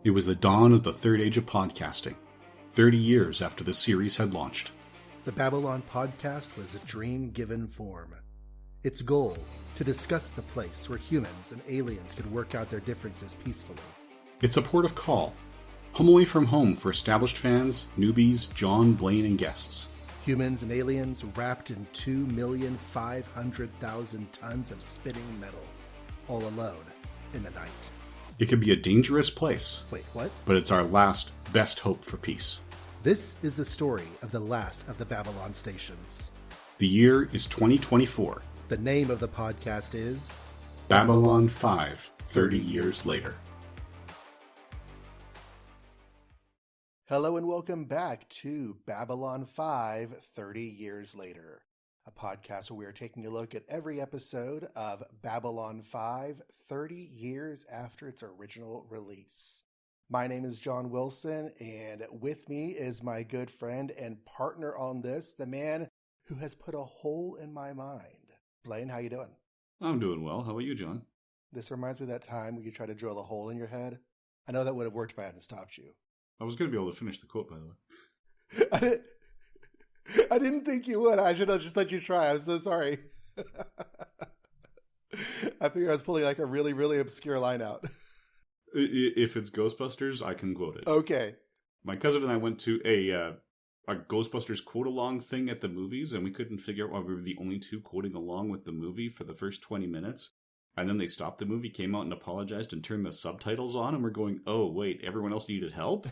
It was the dawn of the third age of podcasting, 30 years after the series had launched. The Babylon podcast was a dream given form. Its goal, to discuss the place where humans and aliens could work out their differences peacefully. It's a port of call, home away from home for established fans, newbies, Jon, Blaine, and guests. Humans and aliens wrapped in 2,500,000 tons of spinning metal, all alone in the night. It can be a dangerous place. Wait, what? But it's our last, best hope for peace. This is the story of the last of the Babylon stations. The year is 2024. The name of the podcast is Babylon 5, 30 years later. Hello and welcome back to Babylon 5, 30 years later. A podcast where we are taking a look at every episode of Babylon 5, 30 years after its original release. My name is John Wilson, and with me is my good friend and partner on this, the man who has put a hole in my mind. Blaine, how you doing? I'm doing well. How about you, John? This reminds me of that time when you tried to drill a hole in your head. I know that would have worked if I hadn't stopped you. I was going to be able to finish the quote, by the way. I didn't think you would. I should have just let you try. I'm so sorry. I figured I was pulling like a really, really obscure line out. If it's Ghostbusters, I can quote it. Okay. My cousin and I went to a Ghostbusters quote-along thing at the movies, and we couldn't figure out why we were the only two quoting along with the movie for the first 20 minutes. And then they stopped the movie, came out and apologized, and turned the subtitles on, and we're going, oh, wait, everyone else needed help?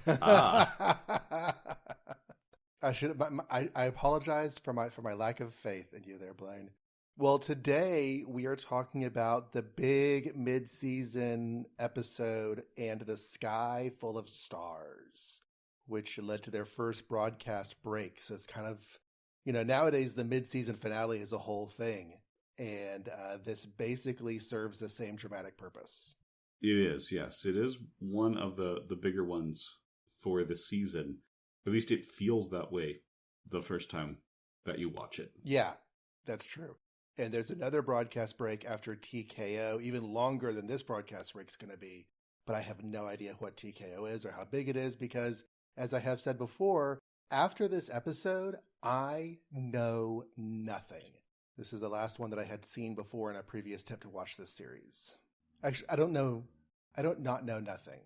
I apologize for my lack of faith in you there, Blaine. Well, today we are talking about the big mid-season episode And the Sky Full of Stars, which led to their first broadcast break. So it's kind of, nowadays the mid-season finale is a whole thing. And this basically serves the same dramatic purpose. It is, yes. It is one of the bigger ones for the season. At least it feels that way the first time that you watch it. Yeah, that's true. And there's another broadcast break after TKO, even longer than this broadcast break is going to be. But I have no idea what TKO is or how big it is because, as I have said before, after this episode, I know nothing. This is the last one that I had seen before in a previous tip to watch this series. Actually, I don't not know nothing.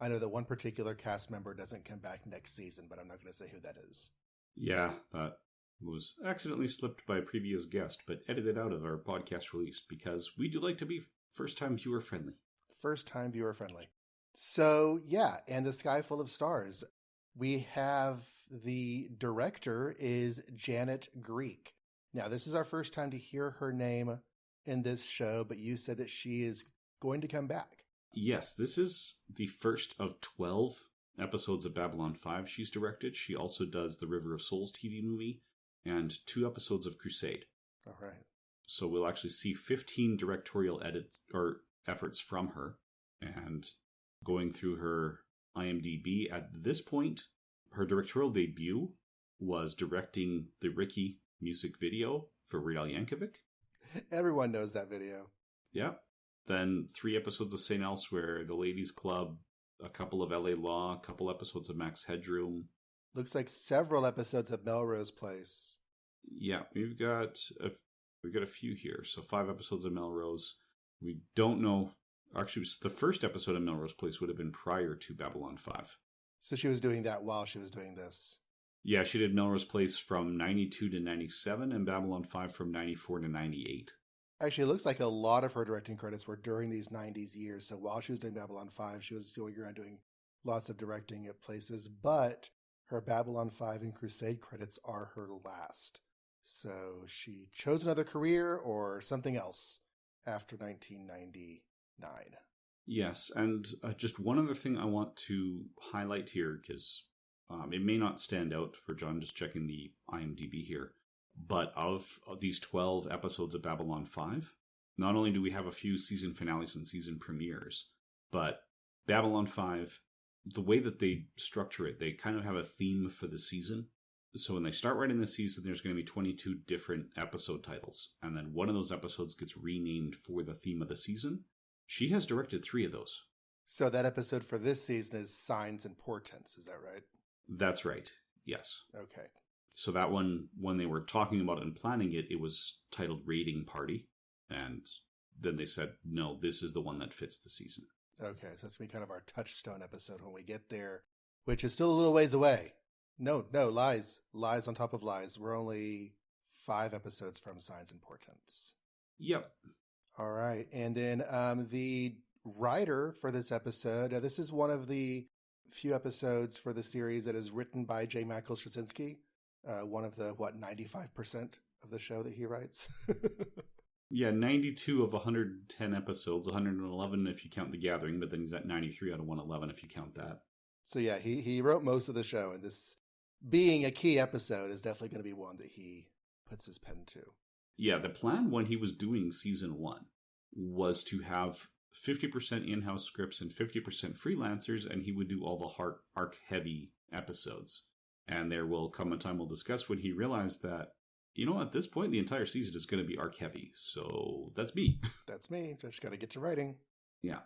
I know that one particular cast member doesn't come back next season, but I'm not going to say who that is. Yeah, that was accidentally slipped by a previous guest, but edited out of our podcast release because we do like to be first-time viewer friendly. First-time viewer friendly. So, yeah, And the Sky Full of Stars. We have the director is Janet Greek. Now, this is our first time to hear her name in this show, but you said that she is going to come back. Yes, this is the first of 12 episodes of Babylon 5 she's directed. She also does the River of Souls TV movie and 2 episodes of Crusade. All right. So we'll actually see 15 directorial edits or efforts from her. And going through her IMDb at this point, her directorial debut was directing the Ricky music video for Weird Al Yankovic. Everyone knows that video. Yeah. Then 3 episodes of St. Elsewhere, The Ladies Club, a couple of LA Law, a couple episodes of Max Headroom. Looks like several episodes of Melrose Place. Yeah, we've got a few here. So 5 episodes of Melrose. We don't know. Actually, the first episode of Melrose Place would have been prior to Babylon 5. So she was doing that while she was doing this. Yeah, she did Melrose Place from 92 to 97 and Babylon 5 from 94 to 98. Actually, it looks like a lot of her directing credits were during these 90s years. So while she was doing Babylon 5, she was going around doing lots of directing at places. But her Babylon 5 and Crusade credits are her last. So she chose another career or something else after 1999. Yes, and just one other thing I want to highlight here, because it may not stand out for John just checking the IMDb here, but of these 12 episodes of Babylon 5, not only do we have a few season finales and season premieres, but Babylon 5, the way that they structure it, they kind of have a theme for the season. So when they start writing the season, there's going to be 22 different episode titles, and then one of those episodes gets renamed for the theme of the season. She has directed 3 of those. So that episode for this season is Signs and Portents, is that right? That's right. Yes. Okay. So that one, when they were talking about it and planning it, it was titled Raiding Party. And then they said, no, this is the one that fits the season. Okay, so that's going to be kind of our touchstone episode when we get there, which is still a little ways away. No, lies. Lies on top of lies. We're only 5 episodes from Signs and Portents. Yep. All right. And then the writer for this episode, this is one of the few episodes for the series that is written by J. Michael Straczynski, one of the, 95% of the show that he writes? Yeah, 92 of 110 episodes, 111 if you count The Gathering, but then he's at 93 out of 111 if you count that. So yeah, he wrote most of the show, and this being a key episode is definitely going to be one that he puts his pen to. Yeah, the plan when he was doing season 1 was to have 50% in-house scripts and 50% freelancers, and he would do all the arc-heavy episodes. And there will come a time we'll discuss when he realized that, at this point, the entire season is going to be arc-heavy. So that's me. That's me. Just got to get to writing. Yeah.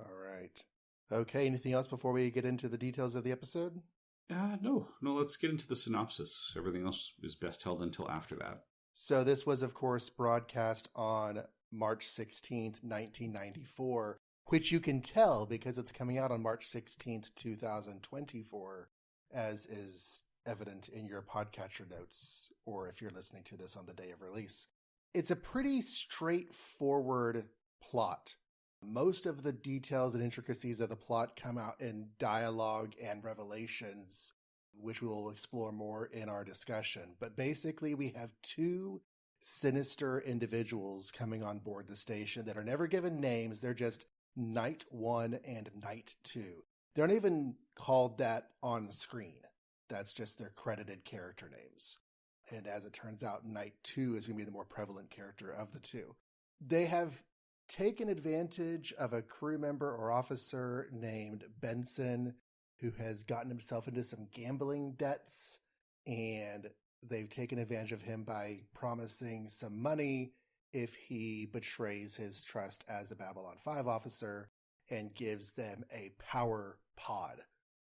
All right. Okay, anything else before we get into the details of the episode? No, let's get into the synopsis. Everything else is best held until after that. So this was, of course, broadcast on March 16th, 1994, which you can tell because it's coming out on March 16th, 2024, as is evident in your podcatcher notes, or if you're listening to this on the day of release. It's a pretty straightforward plot. Most of the details and intricacies of the plot come out in dialogue and revelations, which we will explore more in our discussion. But basically, we have 2 sinister individuals coming on board the station that are never given names. They're just Night 1 and Night 2. They're not even called that on screen. That's just their credited character names. And as it turns out, Night 2 is going to be the more prevalent character of the 2. They have taken advantage of a crew member or officer named Benson, who has gotten himself into some gambling debts, and they've taken advantage of him by promising some money if he betrays his trust as a Babylon 5 officer and gives them a power pod,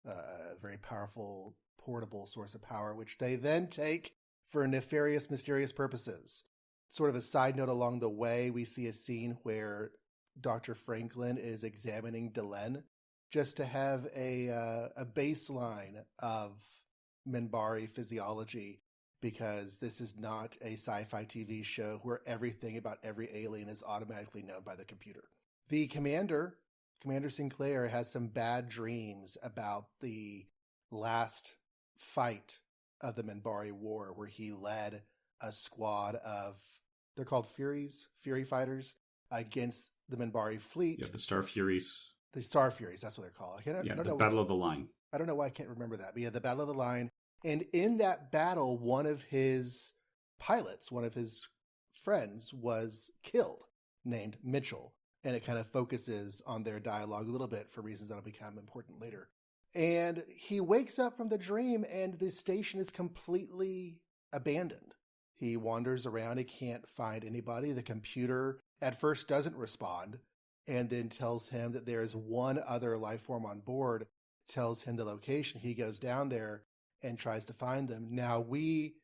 a very powerful portable source of power, which they then take for nefarious, mysterious purposes. Sort of a side note along the way, we see a scene where Dr. Franklin is examining Delenn just to have a baseline of Minbari physiology, because this is not a sci-fi TV show where everything about every alien is automatically known by the computer. The Commander Sinclair, has some bad dreams about the last fight of the Minbari War, where he led a squad of, they're called Fury fighters, against the Minbari fleet. Yeah, the Star Furies. The Star Furies, that's what they're called. I don't know Battle of the Line. I don't know why I can't remember that. But yeah, the Battle of the Line. And in that battle, one of his pilots, one of his friends, was killed, named Mitchell. And it kind of focuses on their dialogue a little bit for reasons that'll become important later. And he wakes up from the dream, and the station is completely abandoned. He wanders around. He can't find anybody. The computer at first doesn't respond, and then tells him that there is one other life form on board, tells him the location. He goes down there and tries to find them. Now we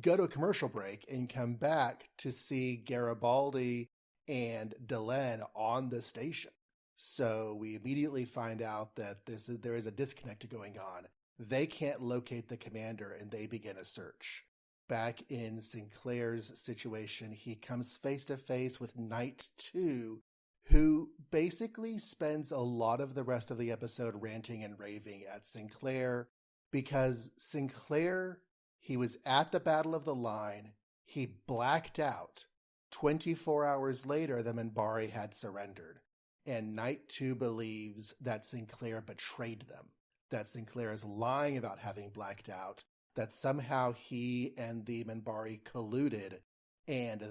go to a commercial break and come back to see Garibaldi and Delenn on the station. So we immediately find out that there is a disconnect going on. They can't locate the commander, and they begin a search. Back in Sinclair's situation, he comes face to face with Night 2, who basically spends a lot of the rest of the episode ranting and raving at Sinclair, because Sinclair, he was at the Battle of the Line, he blacked out. 24 hours later, the Minbari had surrendered. And Night 2 believes that Sinclair betrayed them, that Sinclair is lying about having blacked out, that somehow he and the Minbari colluded, and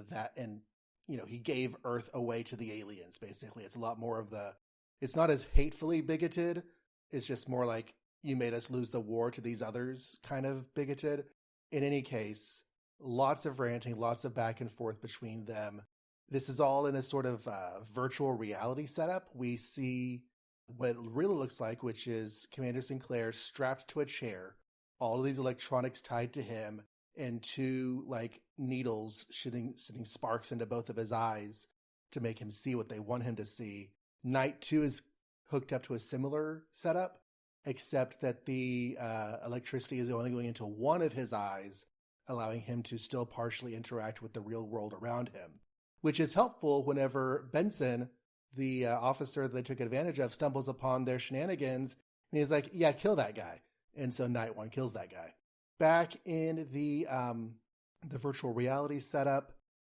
he gave Earth away to the aliens, basically. It's a lot more of it's not as hatefully bigoted. It's just more like, you made us lose the war to these others kind of bigoted. In any case, lots of ranting, lots of back and forth between them. This is all in a sort of virtual reality setup. We see what it really looks like, which is Commander Sinclair strapped to a chair, all of these electronics tied to him, and two like needles shooting sparks into both of his eyes to make him see what they want him to see. Knight 2 is hooked up to a similar setup, except that the electricity is only going into one of his eyes, allowing him to still partially interact with the real world around him, which is helpful whenever Benson, the officer that they took advantage of, stumbles upon their shenanigans, and he's like, yeah, kill that guy. And so Night 1 kills that guy. Back in the virtual reality setup,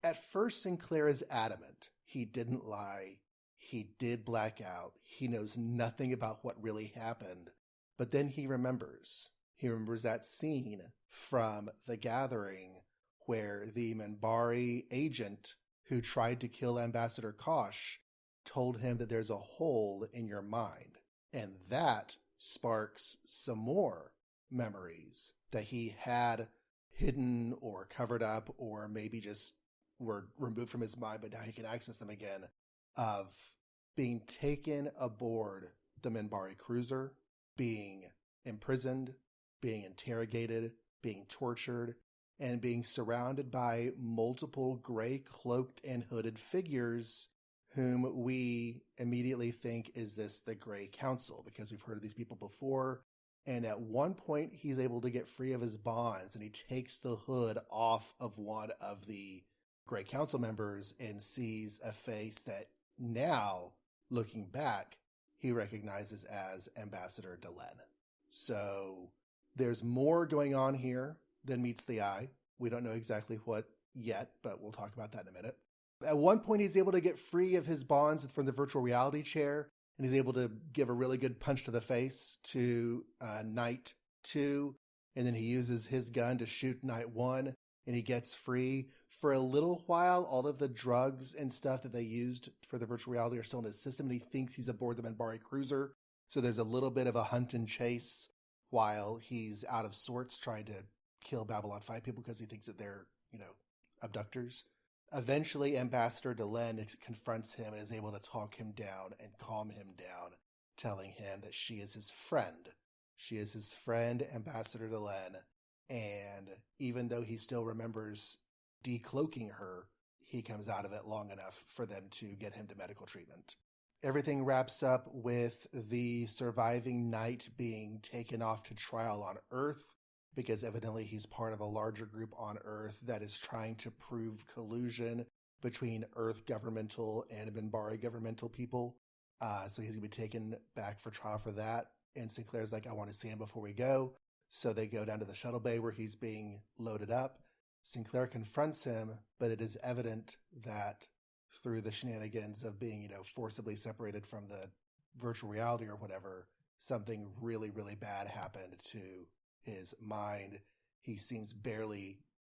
at first Sinclair is adamant. He didn't lie. He did black out. He knows nothing about what really happened. But then he remembers. He remembers that scene from The Gathering where the Minbari agent who tried to kill Ambassador Kosh told him that there's a hole in your mind. And that sparks some more memories that he had hidden or covered up or maybe just were removed from his mind, but now he can access them again, of being taken aboard the Minbari cruiser, being imprisoned, being interrogated, being tortured, and being surrounded by multiple gray cloaked and hooded figures whom we immediately think, is this the Grey Council? Because we've heard of these people before. And at one point, he's able to get free of his bonds, and he takes the hood off of one of the Grey Council members and sees a face that now, looking back, he recognizes as Ambassador Delenn. So there's more going on here than meets the eye. We don't know exactly what yet, but we'll talk about that in a minute. At one point, he's able to get free of his bonds from the virtual reality chair, and he's able to give a really good punch to the face to Knight 2, and then he uses his gun to shoot Knight 1, and he gets free. For a little while, all of the drugs and stuff that they used for the virtual reality are still in his system, and he thinks he's aboard the Minbari cruiser, so there's a little bit of a hunt and chase while he's out of sorts trying to kill Babylon 5 people because he thinks that they're, abductors. Eventually, Ambassador Delenn confronts him and is able to talk him down and calm him down, telling him that she is his friend. She is his friend, Ambassador Delenn, and even though he still remembers decloaking her, he comes out of it long enough for them to get him to medical treatment. Everything wraps up with the surviving Knight being taken off to trial on Earth, because evidently he's part of a larger group on Earth that is trying to prove collusion between Earth governmental and Minbari governmental people. So he's going to be taken back for trial for that. And Sinclair's like, I want to see him before we go. So they go down to the shuttle bay where he's being loaded up. Sinclair confronts him, but it is evident that through the shenanigans of being, forcibly separated from the virtual reality or whatever, something really, really bad happened to his mind. He seems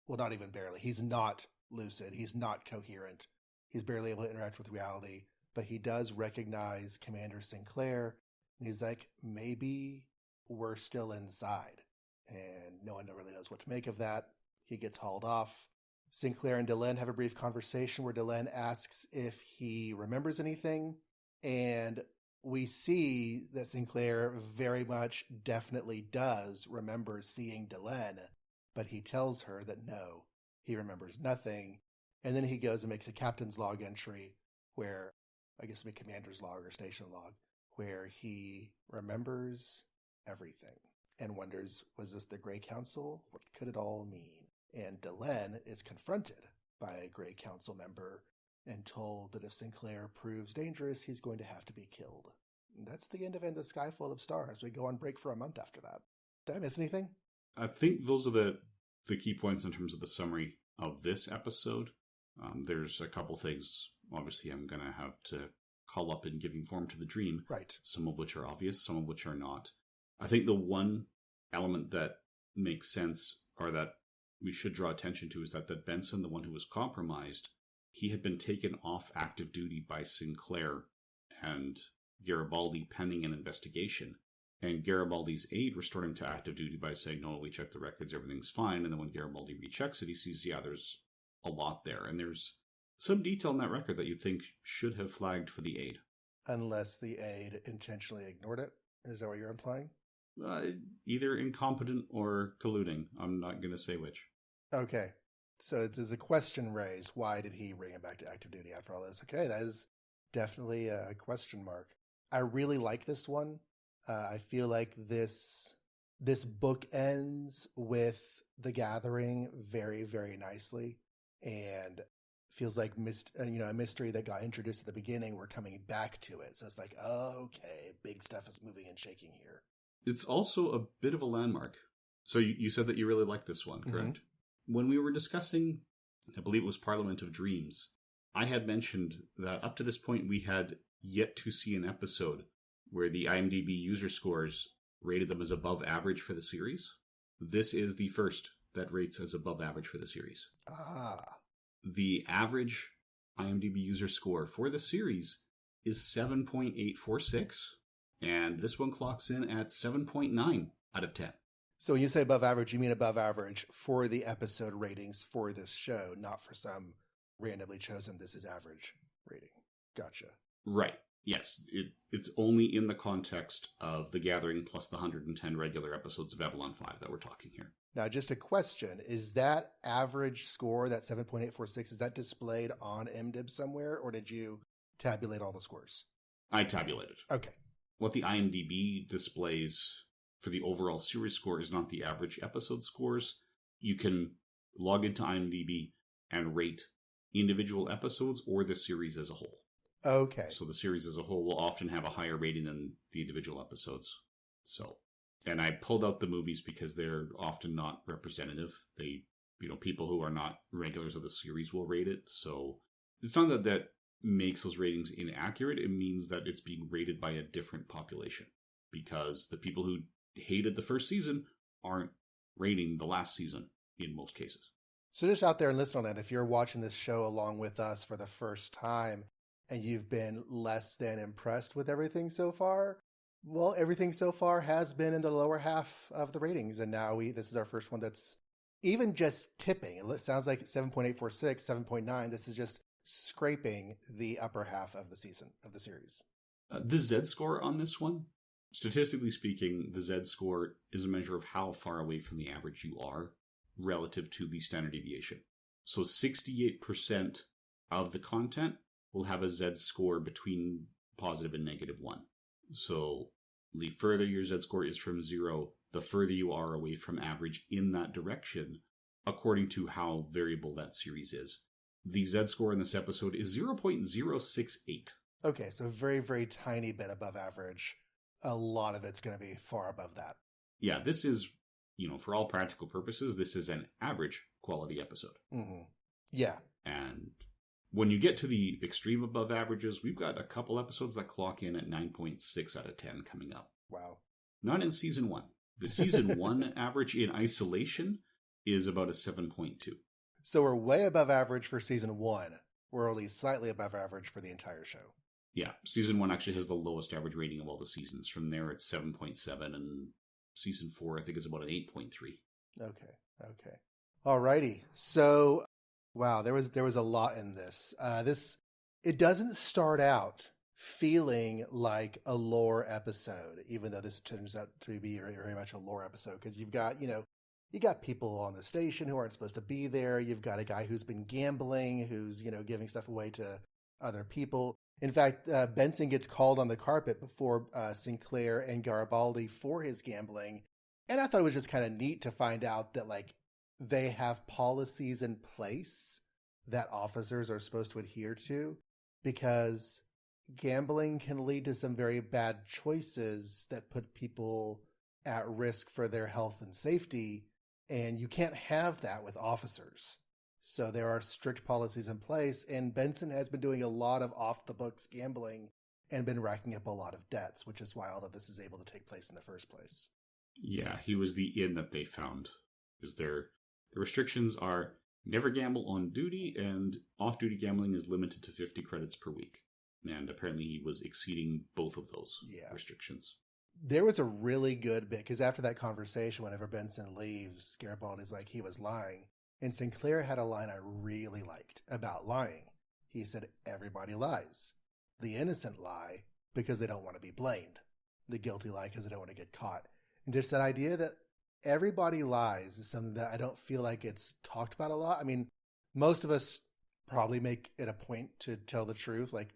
not even barely, he's not lucid, he's not coherent, he's barely able to interact with reality, but he does recognize Commander Sinclair, and he's like, maybe we're still inside, and no one really knows what to make of that. He gets hauled off. Sinclair and Delenn have a brief conversation where Delenn asks if he remembers anything, and we see that Sinclair very much definitely does remember seeing Delenn, but he tells her that no, he remembers nothing. And then he goes and makes a captain's log entry where, I guess it'd be commander's log or station log, where he remembers everything and wonders, was this the Grey Council? What could it all mean? And Delenn is confronted by a Grey Council member and told that if Sinclair proves dangerous, he's going to have to be killed. And that's the end of In the Sky Full of Stars. We go on break for a month after that. Did I miss anything? I think those are the key points in terms of the summary of this episode. There's a couple things, obviously, I'm going to have to call up in giving form to the dream. Right. Some of which are obvious, some of which are not. I think the one element that makes sense, or that we should draw attention to, is that Benson, the one who was compromised, he had been taken off active duty by Sinclair and Garibaldi pending an investigation. And Garibaldi's aide restored him to active duty by saying, no, we checked the records, everything's fine. And then when Garibaldi rechecks it, he sees, yeah, there's a lot there. And there's some detail in that record that you'd think should have flagged for the aide. Unless the aide intentionally ignored it. Is that what you're implying? Either incompetent or colluding. I'm not going to say which. Okay. So there's a question raised. Why did he bring him back to active duty after all this? Okay, that is definitely a question mark. I really like this one. I feel like this book ends with The Gathering very, very nicely, and feels like a mystery that got introduced at the beginning. We're coming back to it, so it's like, oh, okay, big stuff is moving and shaking here. It's also a bit of a landmark. So you said that you really liked this one, correct? Mm-hmm. When we were discussing, I believe it was Parliament of Dreams, I had mentioned that up to this point we had yet to see an episode where the IMDb user scores rated them as above average for the series. This is the first that rates as above average for the series. The average IMDb user score for the series is 7.846, and this one clocks in at 7.9 out of 10. So when you say above average, you mean above average for the episode ratings for this show, not for some randomly chosen this is average rating. Gotcha. Right. Yes. It's only in the context of The Gathering plus the 110 regular episodes of Babylon 5 that we're talking here. Now, just a question. Is that average score, that 7.846, is that displayed on MDib somewhere, or did you tabulate all the scores? I tabulated. Okay. What the IMDb displays for the overall series score is not the average episode scores. You can log into IMDb and rate individual episodes or the series as a whole. Okay. So the series as a whole will often have a higher rating than the individual episodes. And I pulled out the movies because they're often not representative. People who are not regulars of the series will rate it. So it's not that makes those ratings inaccurate. It means that it's being rated by a different population, because the people who hated the first season aren't rating the last season in most cases. So just out there and listen on it, if you're watching this show along with us for the first time and you've been less than impressed with everything so far, well, everything so far has been in the lower half of the ratings. And now this is our first one that's even just tipping. It sounds like 7.846, 7.9. This is just scraping the upper half of the series. The Z score on this one, statistically speaking, the Z score is a measure of how far away from the average you are relative to the standard deviation. So 68% of the content will have a Z score between positive and -1. So the further your Z score is from 0, the further you are away from average in that direction, according to how variable that series is. The Z score in this episode is 0.068. Okay, so a very, very tiny bit above average. A lot of it's going to be far above that. Yeah, this is, for all practical purposes, this is an average quality episode. Mm-hmm. Yeah. And when you get to the extreme above averages, we've got a couple episodes that clock in at 9.6 out of 10 coming up. Wow. Not in season 1. The season 1 average in isolation is about a 7.2. So we're way above average for season 1. We're only slightly above average for the entire show. Yeah, season 1 actually has the lowest average rating of all the seasons. From there, it's 7.7, and season 4, I think, is about an 8.3. Okay. Alrighty. So, wow, there was a lot in this. It doesn't start out feeling like a lore episode, even though this turns out to be very, very much a lore episode, because you've got, you got people on the station who aren't supposed to be there. You've got a guy who's been gambling, who's, giving stuff away to other people. In fact, Benson gets called on the carpet before Sinclair and Garibaldi for his gambling. And I thought it was just kind of neat to find out that, they have policies in place that officers are supposed to adhere to, because gambling can lead to some very bad choices that put people at risk for their health and safety. And you can't have that with officers. So there are strict policies in place, and Benson has been doing a lot of off-the-books gambling and been racking up a lot of debts, which is why all of this is able to take place in the first place. Yeah, he was the inn that they found. Because the restrictions are never gamble on duty, and off-duty gambling is limited to 50 credits per week. And apparently he was exceeding both of those restrictions. There was a really good bit, because after that conversation, whenever Benson leaves, Garibaldi's like, he was lying. And Sinclair had a line I really liked about lying. He said, everybody lies. The innocent lie, because they don't want to be blamed. The guilty lie because they don't want to get caught. And just that idea that everybody lies is something that I don't feel like it's talked about a lot. I mean, most of us probably make it a point to tell the truth, like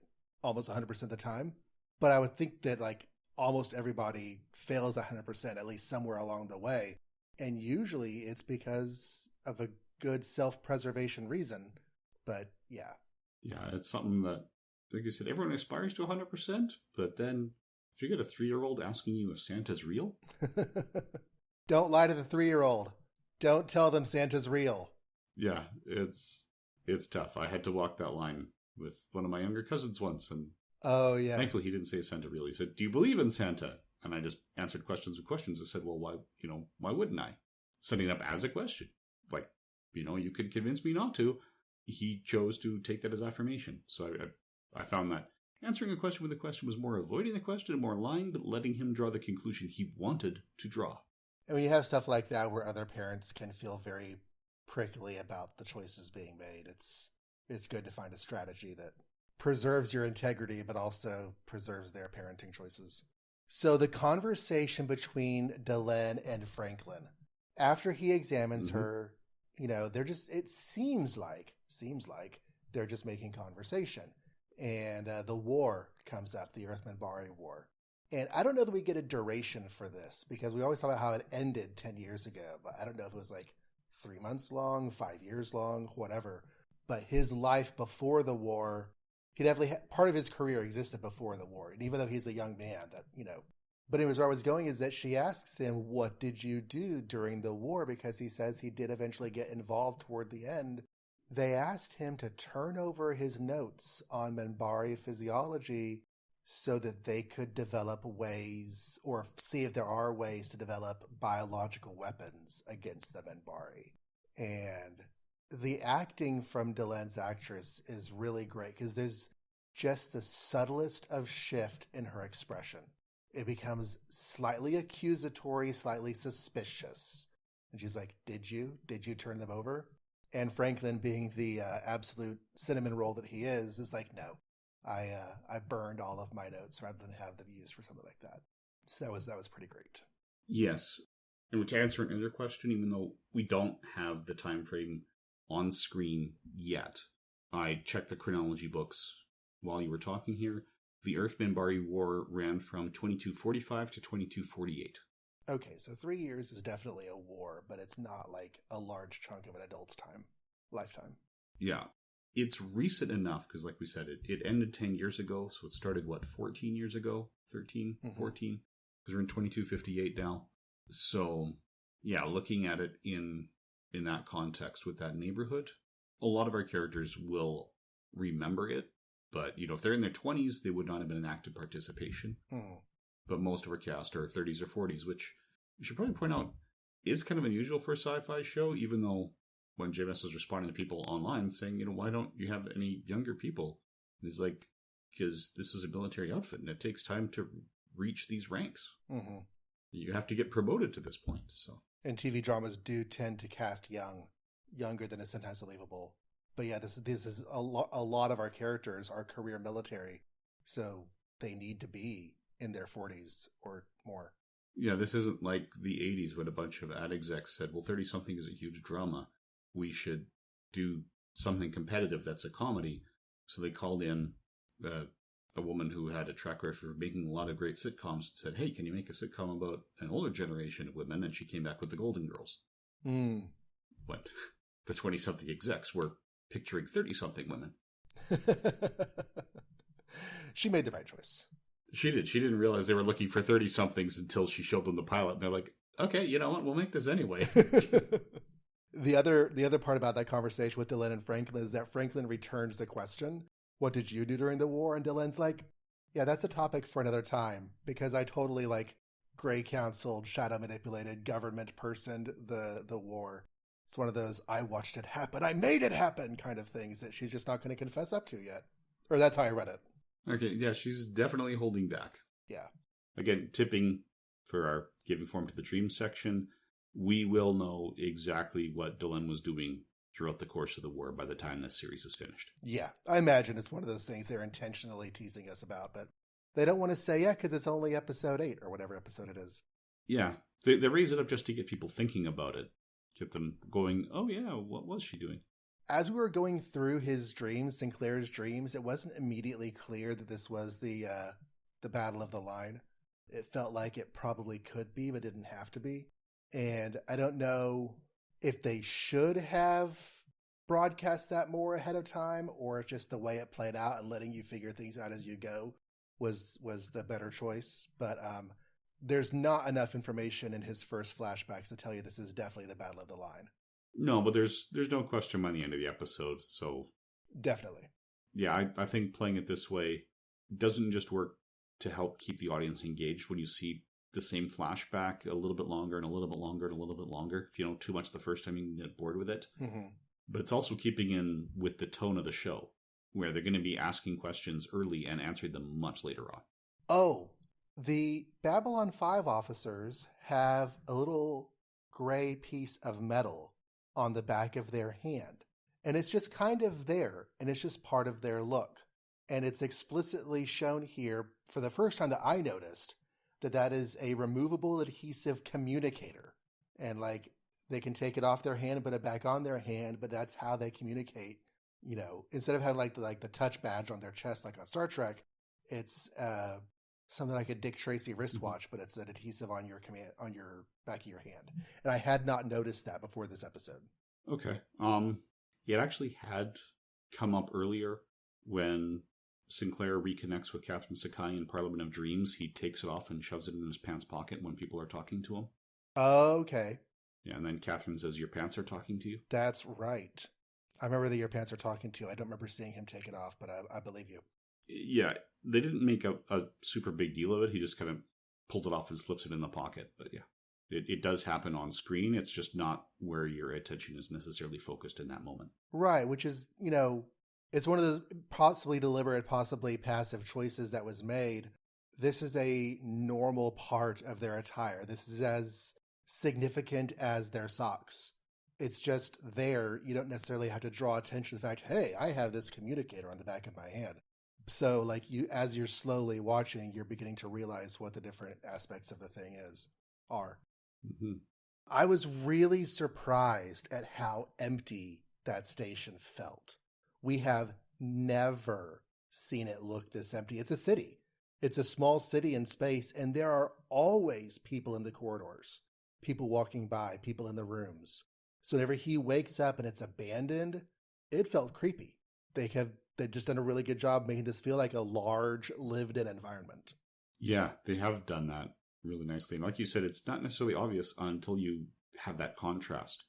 almost 100% of the time. But I would think that like almost everybody fails 100%, at least somewhere along the way. And usually it's because of a good self-preservation reason. But yeah. Yeah, it's something that, like you said, everyone aspires to 100%, but then if you get a 3-year-old asking you if Santa's real. Don't lie to the 3-year-old. Don't tell them Santa's real. Yeah, it's tough. I had to walk that line with one of my younger cousins once, and oh yeah, thankfully he didn't say Santa real. He said, "Do you believe in Santa?" And I just answered questions with questions. I said, "Well, why wouldn't I?" Setting it up as a question, like, you could convince me not to. He chose to take that as affirmation. So I found that answering a question with a question was more avoiding the question and more lying, but letting him draw the conclusion he wanted to draw. And when you have stuff like that where other parents can feel very prickly about the choices being made, it's good to find a strategy that preserves your integrity, but also preserves their parenting choices. So the conversation between Delenn and Franklin, after he examines her, it seems like they're just making conversation. And the war comes up, the Earth-Minbari War. And I don't know that we get a duration for this, because we always talk about how it ended 10 years ago, but I don't know if it was like 3 months long, 5 years long, whatever. But his life before the war, he definitely part of his career existed before the war. And even though he's a young man, But anyways, where I was going is that she asks him, what did you do during the war? Because he says he did eventually get involved toward the end. They asked him to turn over his notes on Minbari physiology so that they could develop ways, or see if there are ways to develop biological weapons against the Minbari. And the acting from Delenn's actress is really great, because there's just the subtlest of shift in her expression. It becomes slightly accusatory, slightly suspicious. And she's like, did you turn them over? And Franklin, being the absolute cinnamon roll that he is like, no, I burned all of my notes rather than have them used for something like that. So that was pretty great. Yes. And to answer another question, even though we don't have the time frame on screen yet, I checked the chronology books while you were talking here. The Earth-Minbari War ran from 2245 to 2248. Okay, so 3 years is definitely a war, but it's not like a large chunk of an adult's lifetime. Yeah. It's recent enough, because like we said, it ended 10 years ago, so it started, 14 years ago? 13, 14? Because we're in 2258 now. So, yeah, looking at it in that context with that neighborhood, a lot of our characters will remember it, but, if they're in their 20s, they would not have been an active participation. But most of our cast are 30s or 40s, which you should probably point out is kind of unusual for a sci-fi show, even though when JMS was responding to people online saying, why don't you have any younger people? And he's like, because this is a military outfit and it takes time to reach these ranks. Mm-hmm. You have to get promoted to this point. So, and TV dramas do tend to cast younger than is sometimes believable. But yeah, this is a lot of our characters are career military, so they need to be in their 40s or more. Yeah, this isn't like the 80s when a bunch of ad execs said, well, 30-something is a huge drama. We should do something competitive that's a comedy. So they called in a woman who had a track record of making a lot of great sitcoms and said, hey, can you make a sitcom about an older generation of women? And she came back with the Golden Girls. What? The 20-something execs were picturing 30-something women. She made the right choice. She did. She didn't realize they were looking for 30-somethings until she showed them the pilot. And they're like, okay, you know what? We'll make this anyway. The other part about that conversation with Delenn and Franklin is that Franklin returns the question, what did you do during the war? And Delenn's like, yeah, that's a topic for another time, because I totally gray counseled, shadow manipulated, government personed the war. It's one of those, I watched it happen, I made it happen kind of things that she's just not going to confess up to yet. Or that's how I read it. Okay, yeah, she's definitely holding back. Yeah. Again, tipping for our Giving Form to the Dream section, we will know exactly what Delenn was doing throughout the course of the war by the time this series is finished. Yeah, I imagine it's one of those things they're intentionally teasing us about, but They don't want to say, yeah, because it's only episode 8 or whatever episode it is. Yeah, they raise it up just to get people thinking about it. Get them going, oh yeah, what was she doing? As we were going through his dreams, Sinclair's dreams, it wasn't immediately clear that this was the Battle of the Line. It felt like it probably could be, but didn't have to be. And I don't know if they should have broadcast that more ahead of time, or just the way it played out and letting you figure things out as you go was the better choice. But there's not enough information in his first flashbacks to tell you this is definitely the Battle of the Line. No, but there's no question by the end of the episode, so... Definitely. Yeah, I think playing it this way doesn't just work to help keep the audience engaged when you see the same flashback a little bit longer and a little bit longer and a little bit longer. If you know too much the first time, you can get bored with it. Mm-hmm. But it's also keeping in with the tone of the show, where they're going to be asking questions early and answering them much later on. Oh, the Babylon 5 officers have a little gray piece of metal on the back of their hand. And it's just kind of there, and it's just part of their look. And it's explicitly shown here for the first time that I noticed that is a removable adhesive communicator. And like, they can take it off their hand and put it back on their hand, but that's how they communicate. You know, instead of having like the touch badge on their chest like on Star Trek, it's something like a Dick Tracy wristwatch, but it's an adhesive on your back of your hand. And I had not noticed that before this episode. Okay. It actually had come up earlier when Sinclair reconnects with Catherine Sakai in Parliament of Dreams. He takes it off and shoves it in his pants pocket when people are talking to him. Okay. Yeah, and then Catherine says, your pants are talking to you? That's right. I remember that your pants are talking to you. I don't remember seeing him take it off, but I believe you. Yeah, they didn't make a super big deal of it. He just kind of pulls it off and slips it in the pocket. But yeah, it does happen on screen. It's just not where your attention is necessarily focused in that moment. Right, which is, you know, it's one of those possibly deliberate, possibly passive choices that was made. This is a normal part of their attire. This is as significant as their socks. It's just there. You don't necessarily have to draw attention to the fact, hey, I have this communicator on the back of my hand. So, like, as you're slowly watching, you're beginning to realize what the different aspects of the thing are. Mm-hmm. I was really surprised at how empty that station felt. We have never seen it look this empty. It's a city. It's a small city in space, and there are always people in the corridors, people walking by, people in the rooms. So whenever he wakes up and it's abandoned, it felt creepy. They've just done a really good job making this feel like a large, lived-in environment. Yeah, they have done that really nicely. And like you said, it's not necessarily obvious until you have that contrast,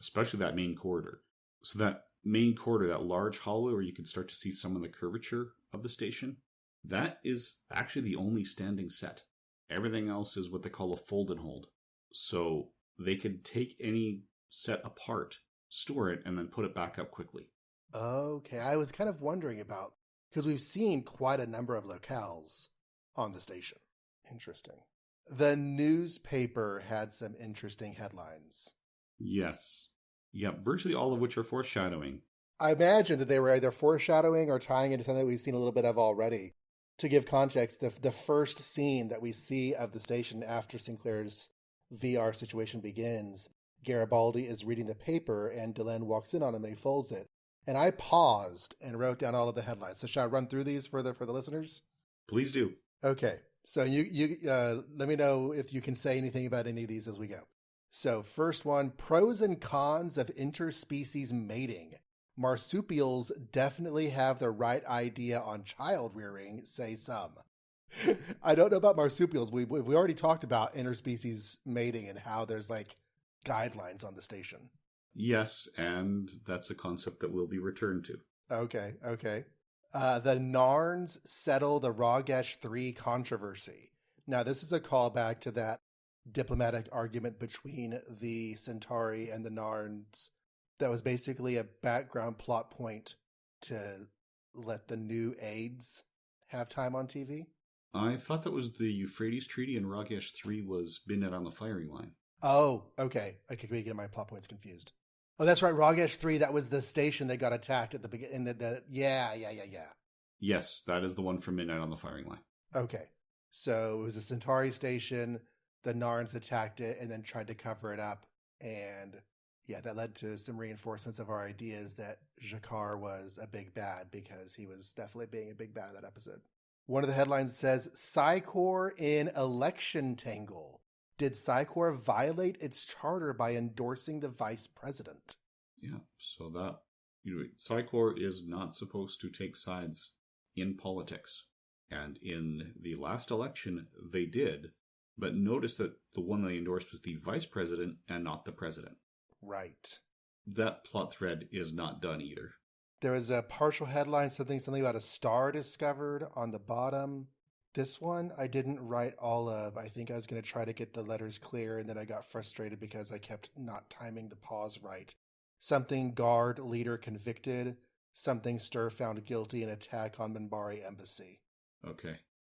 especially that main corridor. So that main corridor, that large hallway where you can start to see some of the curvature of the station, that is actually the only standing set. Everything else is what they call a fold and hold. So they could take any set apart, store it, and then put it back up quickly. Okay, I was kind of wondering about, because we've seen quite a number of locales on the station. Interesting. The newspaper had some interesting headlines. Yes. Yep, virtually all of which are foreshadowing. I imagine that they were either foreshadowing or tying into something that we've seen a little bit of already. To give context, the first scene that we see of the station after Sinclair's VR situation begins, Garibaldi is reading the paper and Delenn walks in on him and he folds it. And I paused and wrote down all of the headlines. So shall I run through these for the listeners? Please do. Okay. So you let me know if you can say anything about any of these as we go. So first one, pros and cons of interspecies mating. Marsupials definitely have the right idea on child rearing, say some. I don't know about marsupials. We already talked about interspecies mating and how there's like guidelines on the station. Yes, and that's a concept that will be returned to. Okay. The Narns settle the Ragesh 3 controversy. Now, this is a callback to that diplomatic argument between the Centauri and the Narns that was basically a background plot point to let the new aides have time on TV. I thought that was the Euphrates Treaty and Ragesh 3 was Midnight on the Firing Line. Oh, okay. I could be getting my plot points confused. Oh, that's right. Ragesh 3, that was the station that got attacked at the beginning. Yeah. Yes, that is the one from Midnight on the Firing Line. Okay. So it was a Centauri station. The Narns attacked it and then tried to cover it up. And yeah, that led to some reinforcements of our ideas that Jakar was a big bad, because he was definitely being a big bad in that episode. One of the headlines says, Psycor in election tangle. Did Psycor violate its charter by endorsing the vice president? Yeah, so that, Psycor is not supposed to take sides in politics. And in the last election, they did. But notice that the one they endorsed was the vice president and not the president. Right. That plot thread is not done either. There was a partial headline, something about a star discovered on the bottom. This one I didn't write all of. I think I was going to try to get the letters clear, and then I got frustrated because I kept not timing the pause right. Something guard leader convicted. Something stir found guilty in attack on Minbari embassy. Okay.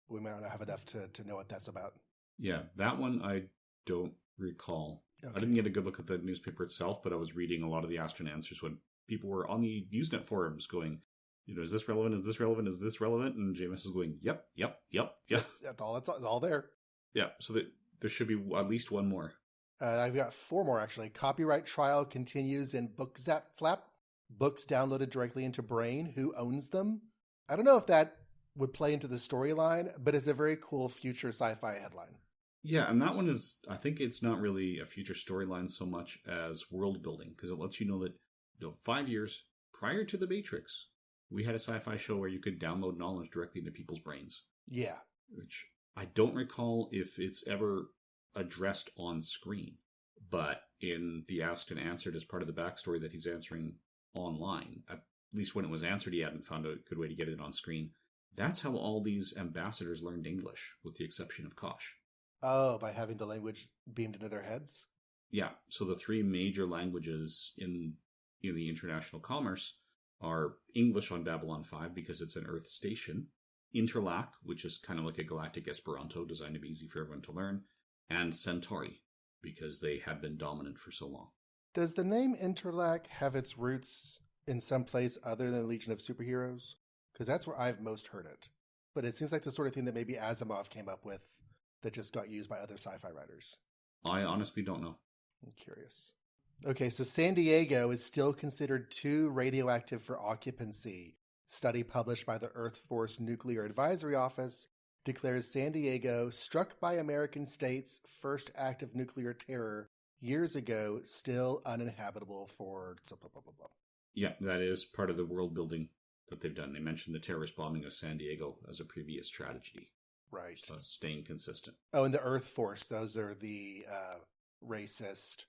We might not have enough to know what that's about. Yeah, that one I don't recall. Okay. I didn't get a good look at the newspaper itself, but I was reading a lot of the Astron answers when people were on the Usenet forums going, is this relevant? Is this relevant? Is this relevant? And JMS is going, yep. That's all there. Yeah, so that there should be at least one more. I've got 4 more, actually. Copyright trial continues in BookZap Flap. Books downloaded directly into Brain. Who owns them? I don't know if that would play into the storyline, but it's a very cool future sci-fi headline. Yeah, and that one is, I think it's not really a future storyline so much as world building, because it lets you know that 5 years prior to The Matrix, we had a sci-fi show where you could download knowledge directly into people's brains. Yeah. Which I don't recall if it's ever addressed on screen, but in the Asked and Answered as part of the backstory that he's answering online, at least when it was answered, he hadn't found a good way to get it on screen. That's how all these ambassadors learned English, with the exception of Kosh. Oh, by having the language beamed into their heads? Yeah, so the 3 major languages in the international commerce are English on Babylon 5 because it's an Earth station, Interlac, which is kind of like a galactic Esperanto designed to be easy for everyone to learn, and Centauri, because they had been dominant for so long. Does the name Interlac have its roots in some place other than Legion of Superheroes? Because that's where I've most heard it. But it seems like the sort of thing that maybe Asimov came up with that just got used by other sci-fi writers. I honestly don't know. I'm curious. Okay, so San Diego is still considered too radioactive for occupancy. Study published by the Earth Force Nuclear Advisory Office declares San Diego, struck by American state's first act of nuclear terror years ago, still uninhabitable for blah, blah, blah, blah. Yeah, that is part of the world building that they've done. They mentioned the terrorist bombing of San Diego as a previous tragedy. Right. So staying consistent. Oh, and the Earth Force, those are the racist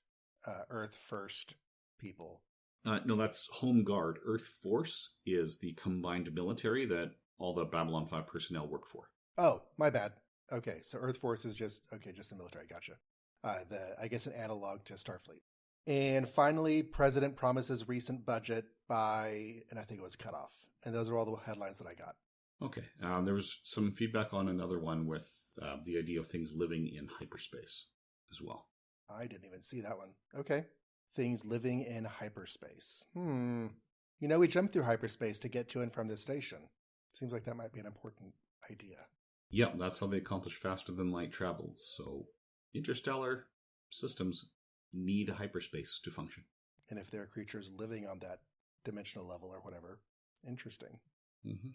Earth First people. No, that's Home Guard. Earth Force is the combined military that all the Babylon 5 personnel work for. Oh, my bad. Okay, so Earth Force is just the military. Gotcha. I guess an analog to Starfleet. And finally, President promises recent budget by, and I think it was cut off. And those are all the headlines that I got. Okay. There was some feedback on another one with the idea of things living in hyperspace as well. I didn't even see that one. Okay. Things living in hyperspace. We jumped through hyperspace to get to and from this station. Seems like that might be an important idea. Yeah, that's how they accomplish faster than light travel. So interstellar systems need hyperspace to function. And if there are creatures living on that dimensional level or whatever, interesting. Mm-hmm.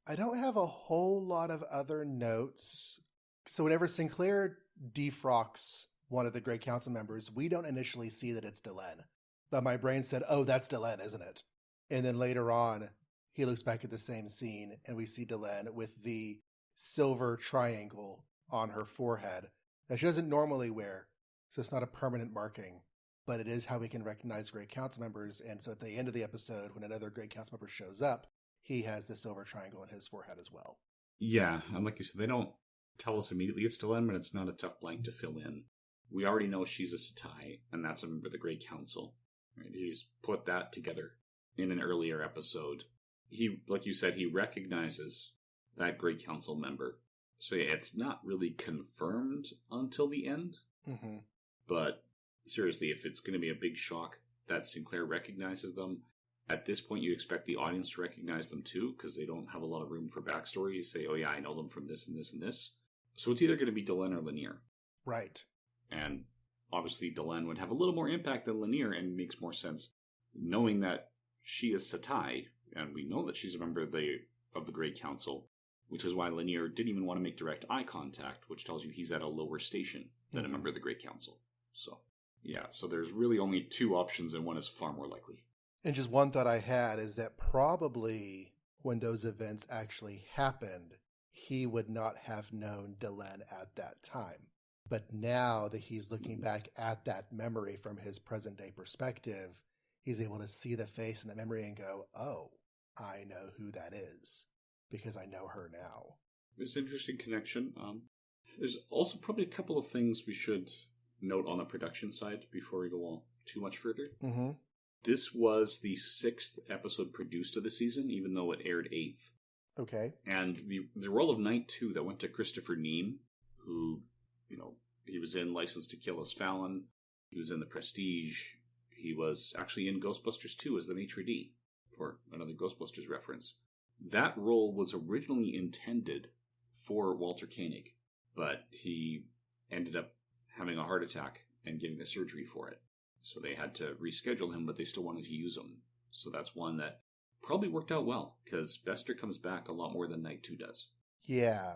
I don't have a whole lot of other notes. So whenever Sinclair defrocks one of the Great Council members, we don't initially see that it's Delenn. But my brain said, oh, that's Delenn, isn't it? And then later on, he looks back at the same scene, and we see Delenn with the silver triangle on her forehead that she doesn't normally wear. So it's not a permanent marking, but it is how we can recognize Great Council members. And so at the end of the episode, when another Great Council member shows up, he has the silver triangle on his forehead as well. Yeah, and like you said, they don't tell us immediately it's Delenn, but it's not a tough blank to fill in. We already know she's a Satai, and that's a member of the Great Council. Right? He's put that together in an earlier episode. He, like you said, he recognizes that Great Council member. So yeah, it's not really confirmed until the end. Mm-hmm. But seriously, if it's going to be a big shock that Sinclair recognizes them, At this point, you expect the audience to recognize them too, because they don't have a lot of room for backstory. You say, oh yeah, I know them from this and this and this. So it's either going to be Delenn or Lanier. Right. And obviously Delenn would have a little more impact than Lanier, and makes more sense knowing that she is Satai, and we know that she's a member of the Grey Council, which is why Lanier didn't even want to make direct eye contact, which tells you he's at a lower station than a member of the Grey Council. So, yeah, so there's really only two options, and one is far more likely. And just one thought I had is that probably when those events actually happened, he would not have known Delenn at that time. But now that he's looking back at that memory from his present day perspective, he's able to see the face in the memory and go, oh, I know who that is because I know her now. It's an interesting connection. There's also probably a couple of things we should note on the production side before we go on too much further. Mm-hmm. This was the 6th episode produced of the season, even though it aired 8th. Okay. And the role of Night 2 that went to Christopher Neame, who, he was in License to Kill as Fallon. He was in The Prestige. He was actually in Ghostbusters 2 as the maitre d', for another Ghostbusters reference. That role was originally intended for Walter Koenig, but he ended up having a heart attack and getting the surgery for it. So they had to reschedule him, but they still wanted to use him. So that's one that probably worked out well, because Bester comes back a lot more than Night 2 does. Yeah.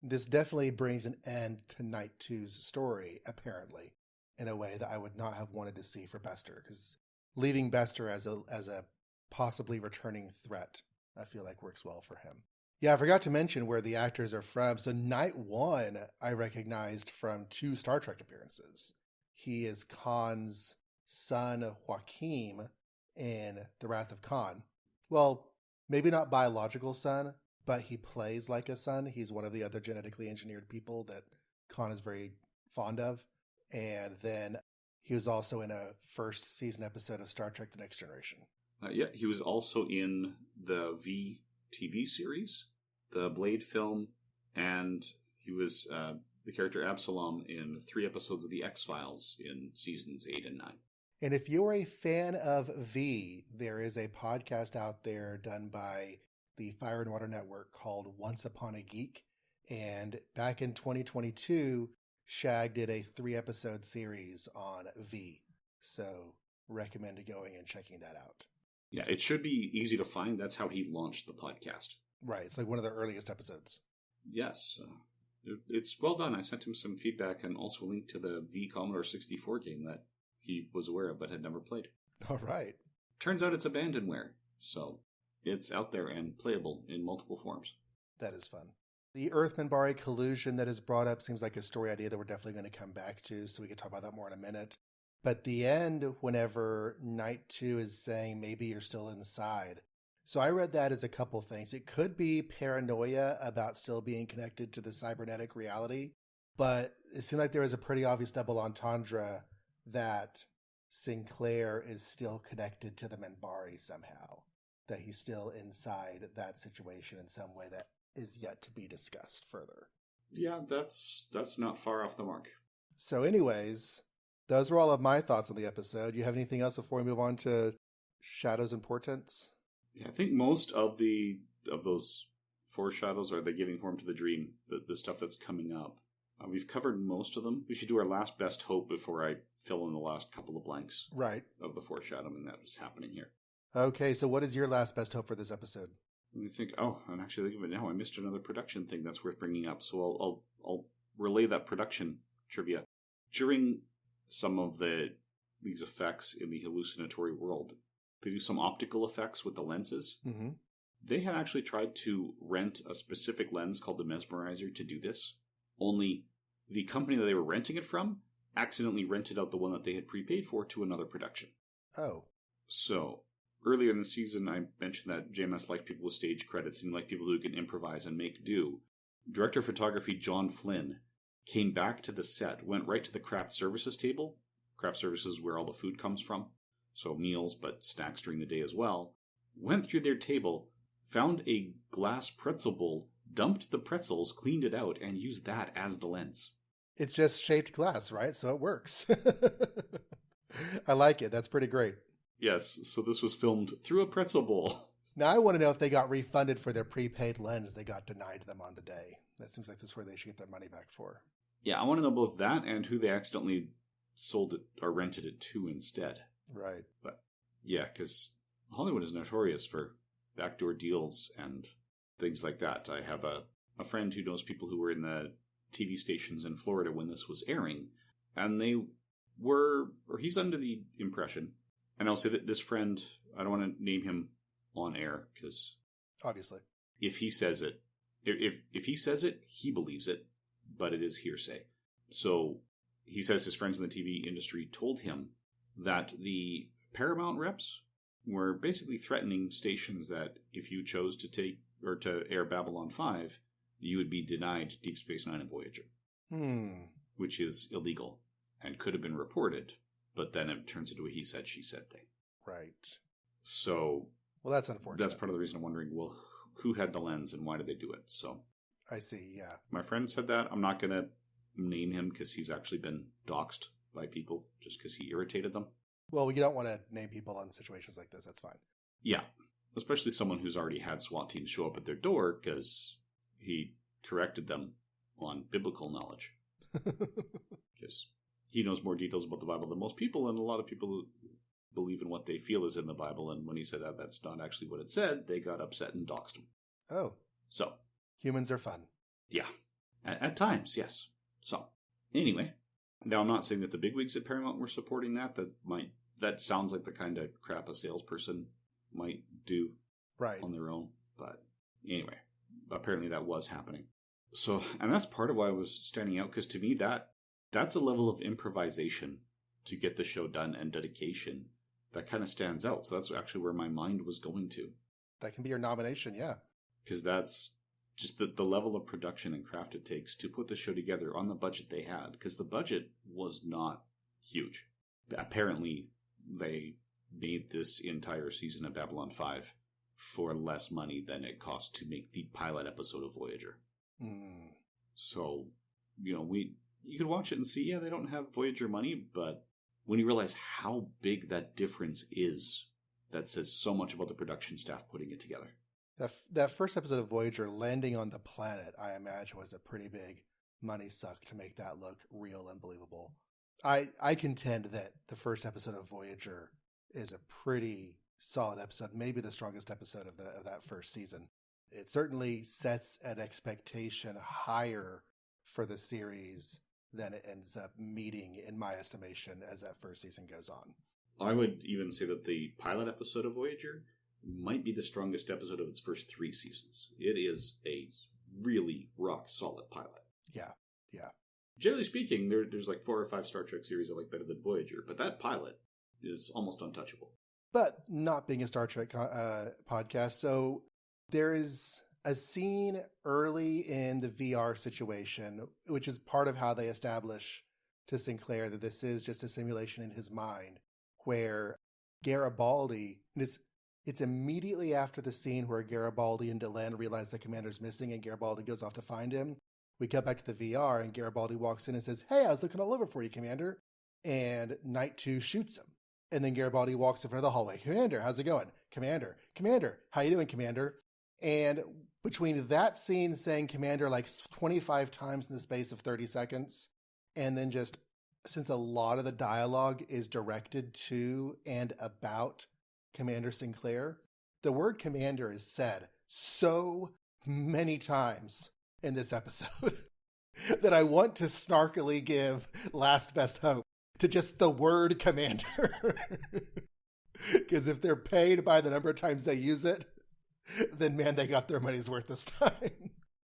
This definitely brings an end to Night 2's story, apparently, in a way that I would not have wanted to see for Bester, because leaving Bester as a possibly returning threat, I feel like works well for him. Yeah, I forgot to mention where the actors are from. So Night 1, I recognized from 2 Star Trek appearances. He is Khan's son, Joaquin, in The Wrath of Khan. Well, maybe not biological son, but he plays like a son. He's one of the other genetically engineered people that Khan is very fond of. And then he was also in a first season episode of Star Trek The Next Generation. Yeah, he was also in the V TV series, the Blade film, and he was the character Absalom in 3 episodes of The X-Files in seasons 8 and 9. And if you're a fan of V, there is a podcast out there done by the Fire and Water Network called Once Upon a Geek. And back in 2022, Shag did a 3-episode series on V. So recommend going and checking that out. Yeah, it should be easy to find. That's how he launched the podcast. Right. It's like one of the earliest episodes. Yes. It's well done. I sent him some feedback and also a link to the V Commodore 64 game that he was aware of but had never played. All right. Turns out it's abandonware, so it's out there and playable in multiple forms. That is fun. The Earth-Minbari collusion that is brought up seems like a story idea that we're definitely going to come back to, so we can talk about that more in a minute. But the end, whenever Night 2 is saying maybe you're still inside. So I read that as a couple things. It could be paranoia about still being connected to the cybernetic reality, but it seemed like there was a pretty obvious double entendre that Sinclair is still connected to the Minbari somehow, that he's still inside that situation in some way that is yet to be discussed further. Yeah, that's not far off the mark. So anyways, those were all of my thoughts on the episode. You have anything else before we move on to Shadows and Portents? Yeah, I think most of those foreshadows are the giving form to the dream, the stuff that's coming up. We've covered most of them. We should do our last best hope before I fill in the last couple of blanks. Right. Of the foreshadowing that was happening here. Okay, so what is your last best hope for this episode? Let me think. Oh, I'm actually thinking of it now. I missed another production thing that's worth bringing up, so I'll relay that production trivia. During some of these effects in the hallucinatory world, they do some optical effects with the lenses. Mm-hmm. They had actually tried to rent a specific lens called the Mesmerizer to do this. Only the company that they were renting it from accidentally rented out the one that they had prepaid for to another production. Oh. So, earlier in the season, I mentioned that JMS liked people with stage credits and liked people who can improvise and make do. Director of photography John Flynn came back to the set, went right to the craft services table. Craft services where all the food comes from. So meals, but snacks during the day as well. Went through their table, found a glass pretzel bowl, dumped the pretzels, cleaned it out, and used that as the lens. It's just shaped glass, right? So it works. I like it. That's pretty great. Yes, so this was filmed through a pretzel bowl. Now, I want to know if they got refunded for their prepaid lens they got denied them on the day. That seems like that's where they should get their money back for. Yeah, I want to know both that and who they accidentally sold it or rented it to instead. Right. But yeah, because Hollywood is notorious for backdoor deals and things like that. I have a friend who knows people who were in the TV stations in Florida when this was airing, and they were, or he's under the impression, and I'll say that this friend, I don't want to name him on air because obviously, if he says it, if he says it, he believes it, but it is hearsay. So he says his friends in the TV industry told him that the Paramount reps were basically threatening stations that if you chose to take or to air Babylon 5, you would be denied Deep Space Nine and Voyager, which is illegal and could have been reported, but then it turns into a he said, she said thing. Right. So, well, that's unfortunate. That's part of the reason I'm wondering, well, who had the lens and why did they do it? So, I see, yeah. My friend said that. I'm not going to name him because he's actually been doxxed by people just because he irritated them. Well, we don't want to name people on situations like this. That's fine. Yeah. Especially someone who's already had SWAT teams show up at their door because he corrected them on biblical knowledge. Because he knows more details about the Bible than most people, and a lot of people believe in what they feel is in the Bible, and when he said that that's not actually what it said, they got upset and doxed him. Oh. So. Humans are fun. Yeah. At times, yes. So, anyway. Now, I'm not saying that the bigwigs at Paramount were supporting that. That sounds like the kind of crap a salesperson might do on their own. But anyway, apparently that was happening. So, and that's part of why I was standing out, because to me, that's a level of improvisation to get the show done and dedication that kind of stands out. So that's actually where my mind was going to. That can be your nomination, yeah. Because that's just the level of production and craft it takes to put the show together on the budget they had. Because the budget was not huge. Apparently, they made this entire season of Babylon 5 for less money than it cost to make the pilot episode of Voyager. So, you could watch it and see, yeah, they don't have Voyager money, but when you realize how big that difference is, that says so much about the production staff putting it together. That first episode of Voyager landing on the planet, I imagine, was a pretty big money suck to make that look real and believable. I contend that the first episode of Voyager is a pretty solid episode, maybe the strongest episode of that first season. It certainly sets an expectation higher for the series than it ends up meeting, in my estimation, as that first season goes on. I would even say that the pilot episode of Voyager might be the strongest episode of its first 3 seasons. It is a really rock-solid pilot. Yeah. Generally speaking, there's like 4 or 5 Star Trek series I like better than Voyager, but that pilot is almost untouchable. But not being a Star Trek podcast, so there is a scene early in the VR situation, which is part of how they establish to Sinclair that this is just a simulation in his mind, where Garibaldi, and it's immediately after the scene where Garibaldi and Delenn realize the commander's missing and Garibaldi goes off to find him. We cut back to the VR and Garibaldi walks in and says, "Hey, I was looking all over for you, Commander." And Night 2 shoots him. And then Garibaldi walks in front of the hallway. "Commander, how's it going? Commander, how you doing, Commander?" And between that scene saying Commander like 25 times in the space of 30 seconds, and then just since a lot of the dialogue is directed to and about Commander Sinclair, the word Commander is said so many times in this episode that I want to snarkily give Last Best Hope to just the word Commander. Because if they're paid by the number of times they use it, then man, they got their money's worth this time.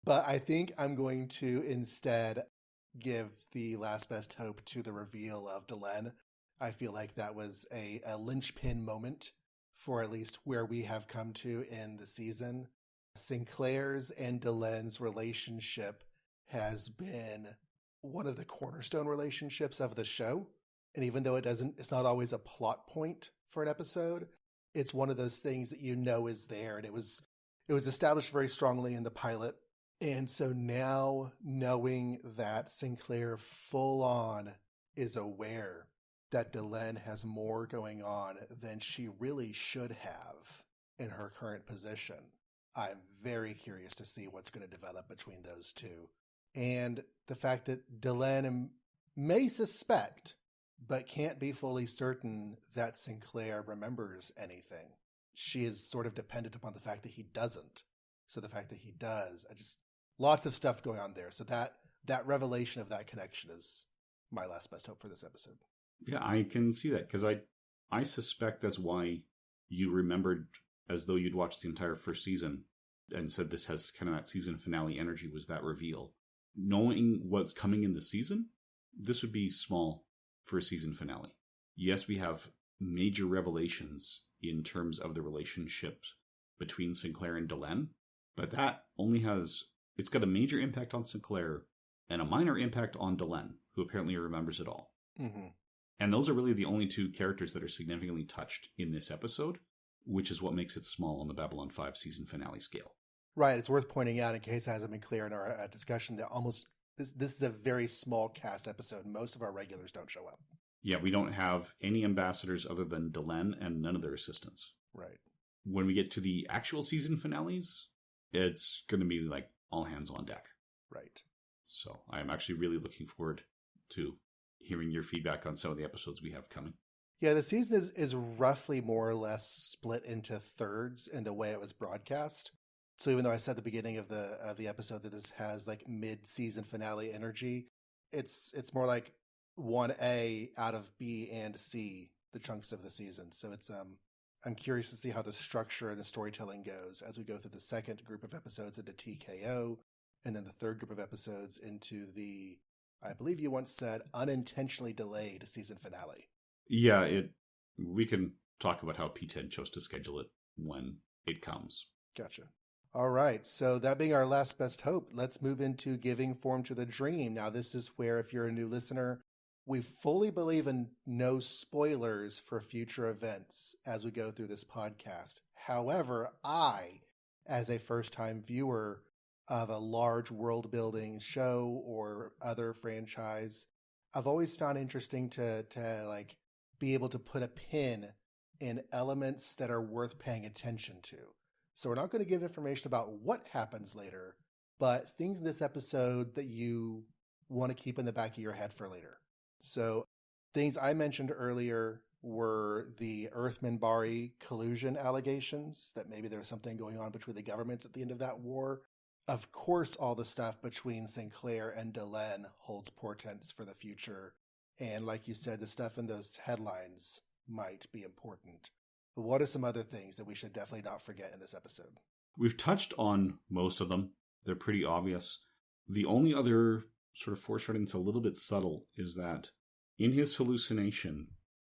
But I think I'm going to instead give the Last Best Hope to the reveal of Delenn. I feel like that was a linchpin moment for at least where we have come to in the season. Sinclair's and Delenn's relationship has been one of the cornerstone relationships of the show. And even though it's not always a plot point for an episode, it's one of those things that is there. And it was established very strongly in the pilot. And so now knowing that Sinclair full on is aware that Delenn has more going on than she really should have in her current position. I'm very curious to see what's going to develop between those two. And the fact that Delenn may suspect, but can't be fully certain that Sinclair remembers anything. She is sort of dependent upon the fact that he doesn't. So the fact that he does, lots of stuff going on there. So that revelation of that connection is my last best hope for this episode. Yeah, I can see that because I suspect that's why you remembered as though you'd watched the entire first season and said this has kind of that season finale energy, was that reveal. Knowing what's coming in the season, this would be small for a season finale. Yes, we have major revelations in terms of the relationship between Sinclair and Delenn, but that only it's got a major impact on Sinclair and a minor impact on Delenn, who apparently remembers it all. Mm-hmm. And those are really the only two characters that are significantly touched in this episode, which is what makes it small on the Babylon 5 season finale scale. Right. It's worth pointing out, in case it hasn't been clear in our discussion, that this is a very small cast episode. Most of our regulars don't show up. Yeah, we don't have any ambassadors other than Delenn and none of their assistants. Right. When we get to the actual season finales, it's going to be like all hands on deck. Right. So I'm actually really looking forward to hearing your feedback on some of the episodes we have coming. Yeah, the season is roughly more or less split into thirds in the way it was broadcast. So even though I said at the beginning of the episode that this has like mid-season finale energy, it's more like 1A out of B and C, the chunks of the season. So it's I'm curious to see how the structure and the storytelling goes as we go through the second group of episodes into TKO, and then the third group of episodes into the, I believe you once said, unintentionally delayed season finale. Yeah, we can talk about how P10 chose to schedule it when it comes. Gotcha. All right, so that being our last best hope, let's move into giving form to the dream. Now, this is where, if you're a new listener, we fully believe in no spoilers for future events as we go through this podcast. However, I, as a first-time viewer of a large world-building show or other franchise, I've always found interesting to like be able to put a pin in elements that are worth paying attention to. So we're not going to give information about what happens later, but things in this episode that you want to keep in the back of your head for later. So things I mentioned earlier were the Earth Minbari collusion allegations, that maybe there was something going on between the governments at the end of that war. Of course, all the stuff between Sinclair and Delenn holds portents for the future. And like you said, the stuff in those headlines might be important. But what are some other things that we should definitely not forget in this episode? We've touched on most of them. They're pretty obvious. The only other sort of foreshadowing that's a little bit subtle is that in his hallucination,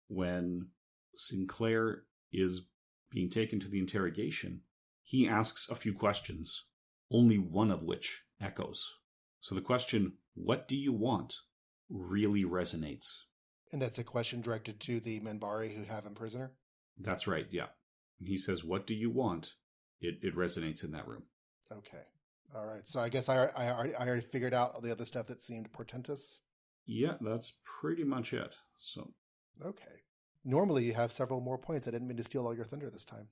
when Sinclair is being taken to the interrogation, he asks a few questions, only one of which echoes. So the question, "What do you want?" really resonates. And that's a question directed to the Minbari who have him prisoner? That's right, yeah. He says, "What do you want?" It resonates in that room. Okay. All right. So I guess I already figured out all the other stuff that seemed portentous. Yeah, that's pretty much it. So, okay. Normally you have several more points. I didn't mean to steal all your thunder this time.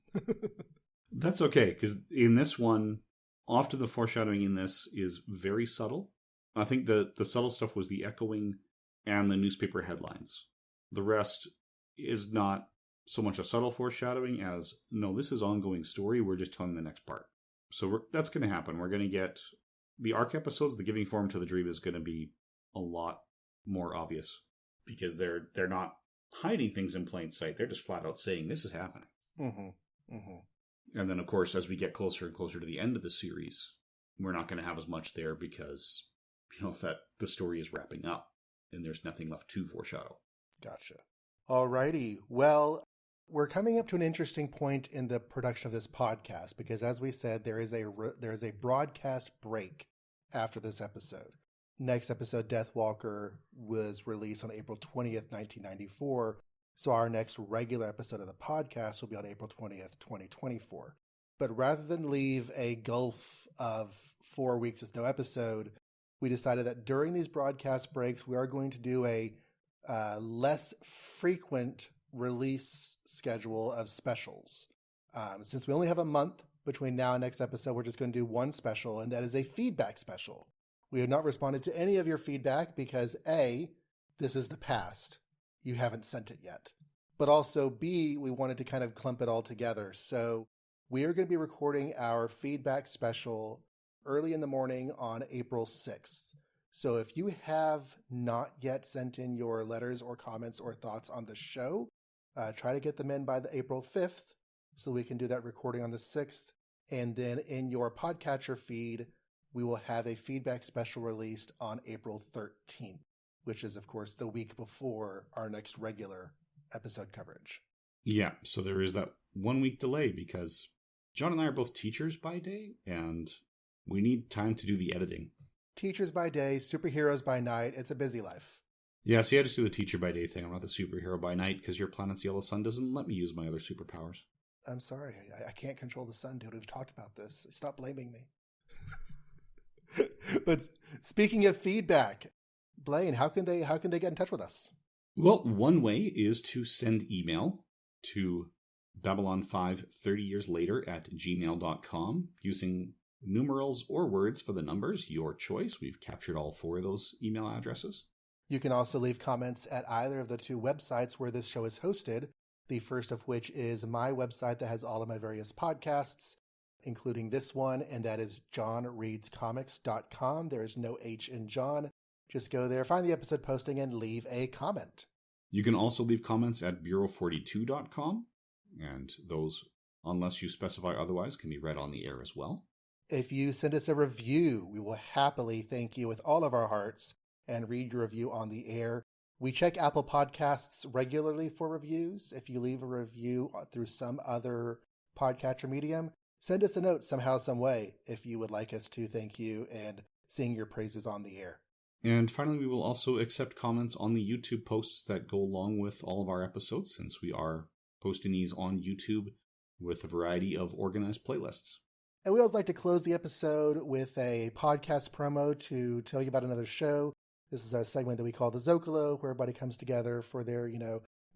That's okay, because in this one, often the foreshadowing in this is very subtle. I think the subtle stuff was the echoing and the newspaper headlines. The rest is not so much a subtle foreshadowing as, no, this is ongoing story. We're just telling the next part. So that's going to happen. We're going to get the arc episodes. The giving form to the dream is going to be a lot more obvious because they're not hiding things in plain sight. They're just flat out saying this is happening. Mm-hmm. Mm-hmm. And then, of course, as we get closer and closer to the end of the series, we're not going to have as much there because, that the story is wrapping up and there's nothing left to foreshadow. Gotcha. Alrighty. Well, we're coming up to an interesting point in the production of this podcast because, as we said, there is a broadcast break after this episode. Next episode, Deathwalker, was released on April 20th, 1994. So our next regular episode of the podcast will be on April 20th, 2024. But rather than leave a gulf of 4 weeks with no episode, we decided that during these broadcast breaks, we are going to do a less frequent release schedule of specials. Since we only have a month between now and next episode, we're just going to do one special, and that is a feedback special. We have not responded to any of your feedback because A, this is the past. You haven't sent it yet. But also B, we wanted to kind of clump it all together. So we are going to be recording our feedback special early in the morning on April 6th. So if you have not yet sent in your letters or comments or thoughts on the show, try to get them in by the April 5th so we can do that recording on the 6th. And then in your podcatcher feed, we will have a feedback special released on April 13th, which is, of course, the week before our next regular episode coverage. Yeah, so there is that 1 week delay because Jon and I are both teachers by day, and we need time to do the editing. Teachers by day, superheroes by night. It's a busy life. Yeah, see, I just do the teacher by day thing. I'm not the superhero by night because your planet's yellow sun doesn't let me use my other superpowers. I'm sorry. I can't control the sun, dude. We've talked about this. Stop blaming me. But speaking of feedback, Blaine, how can they get in touch with us? Well, one way is to send email to Babylon5 30 years later at gmail.com using numerals or words for the numbers, your choice. We've captured all 4 of those email addresses. You can also leave comments at either of the 2 websites where this show is hosted, the first of which is my website that has all of my various podcasts, including this one, and that is johnreadscomics.com. There is no H in John. Just go there, find the episode posting, and leave a comment. You can also leave comments at bureau42.com, and those, unless you specify otherwise, can be read on the air as well. If you send us a review, we will happily thank you with all of our hearts and read your review on the air. We check Apple Podcasts regularly for reviews. If you leave a review through some other podcatcher medium, send us a note somehow, some way, if you would like us to thank you and sing your praises on the air. And finally, we will also accept comments on the YouTube posts that go along with all of our episodes, since we are posting these on YouTube with a variety of organized playlists. And we always like to close the episode with a podcast promo to tell you about another show. This is a segment that we call the Zocalo, where everybody comes together for their,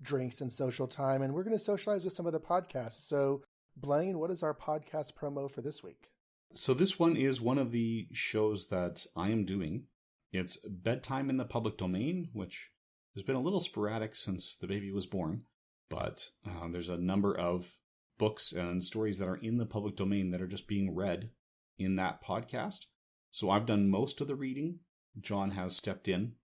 drinks and social time. And we're going to socialize with some of the podcasts. So, Blaine, what is our podcast promo for this week? So this one is one of the shows that I am doing. It's Bedtime in the Public Domain, which has been a little sporadic since the baby was born. But there's a number of books and stories that are in the public domain that are just being read in that podcast. So I've done most of the reading. Jon has stepped in,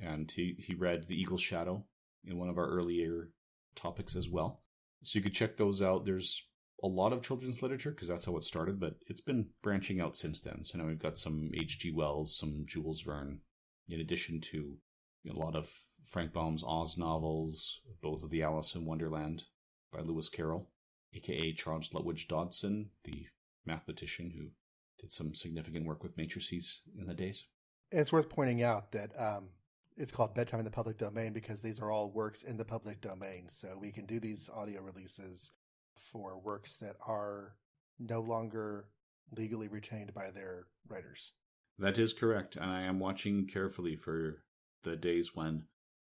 and he read The Eagle's Shadow in one of our earlier topics as well. So you could check those out. There's a lot of children's literature, because that's how it started, but it's been branching out since then. So now we've got some H.G. Wells, some Jules Verne, in addition to a lot of Frank Baum's Oz novels, both of the Alice in Wonderland by Lewis Carroll, a.k.a. Charles Lutwidge Dodson, the mathematician who did some significant work with matrices in the days. It's worth pointing out that it's called Bedtime in the Public Domain because these are all works in the public domain. So we can do these audio releases for works that are no longer legally retained by their writers. That is correct. And I am watching carefully for the days when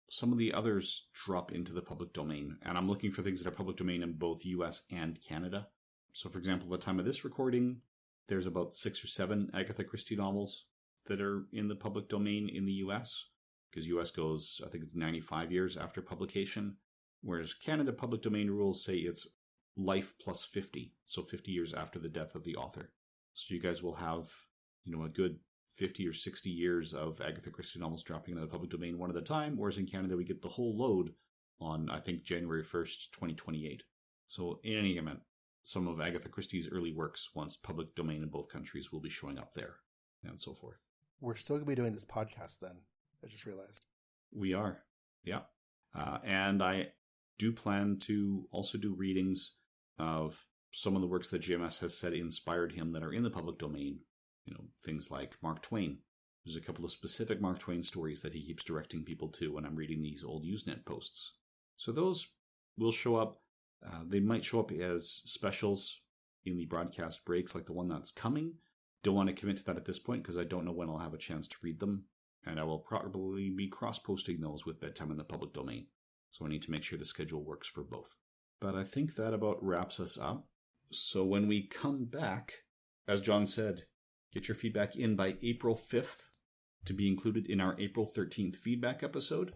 some of the others drop into the public domain. And I'm looking for things that are public domain in both US and Canada. So, for example, at the time of this recording, there's about 6 or 7 Agatha Christie novels that are in the public domain in the US, because US goes, I think it's 95 years after publication, whereas Canada public domain rules say it's life plus 50, so 50 years after the death of the author. So you guys will have, a good 50 or 60 years of Agatha Christie novels dropping into the public domain one at a time, whereas in Canada we get the whole load on, I think, January 1st, 2028. So in any event, some of Agatha Christie's early works, once public domain in both countries, will be showing up there, and so forth. We're still going to be doing this podcast then, I just realized. We are, yeah. And I do plan to also do readings of some of the works that JMS has said inspired him that are in the public domain. Things like Mark Twain. There's a couple of specific Mark Twain stories that he keeps directing people to when I'm reading these old Usenet posts. So those will show up. They might show up as specials in the broadcast breaks, like the one that's coming. Don't want to commit to that at this point because I don't know when I'll have a chance to read them. And I will probably be cross-posting those with Bedtime in the Public Domain. So I need to make sure the schedule works for both. But I think that about wraps us up. So when we come back, as Jon said, get your feedback in by April 5th to be included in our April 13th feedback episode.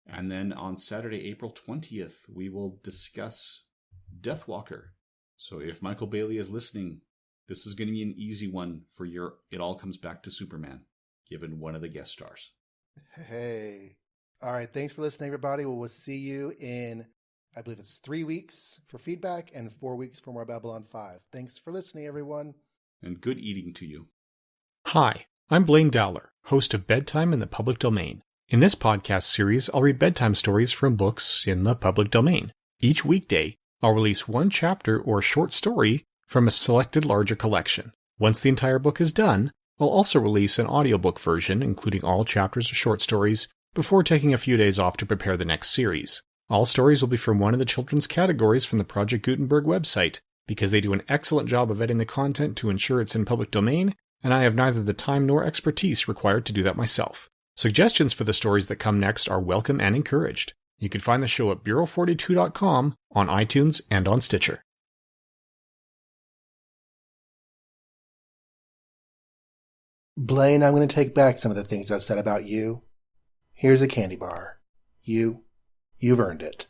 And then on Saturday, April 20th, we will discuss Deathwalker. So if Michael Bailey is listening, this is going to be an easy one for your It All Comes Back to Superman, given one of the guest stars. Hey. All right. Thanks for listening, everybody. We'll see you in, I believe it's 3 weeks for feedback and 4 weeks for more Babylon 5. Thanks for listening, everyone. And good eating to you. Hi, I'm Blaine Dowler, host of Bedtime in the Public Domain. In this podcast series, I'll read bedtime stories from books in the public domain. Each weekday, I'll release one chapter or short story from a selected larger collection. Once the entire book is done, I'll also release an audiobook version, including all chapters or short stories, before taking a few days off to prepare the next series. All stories will be from one of the children's categories from the Project Gutenberg website, because they do an excellent job of vetting the content to ensure it's in public domain, and I have neither the time nor expertise required to do that myself. Suggestions for the stories that come next are welcome and encouraged. You can find the show at Bureau42.com, on iTunes, and on Stitcher. Blaine, I'm going to take back some of the things I've said about you. Here's a candy bar. You've earned it.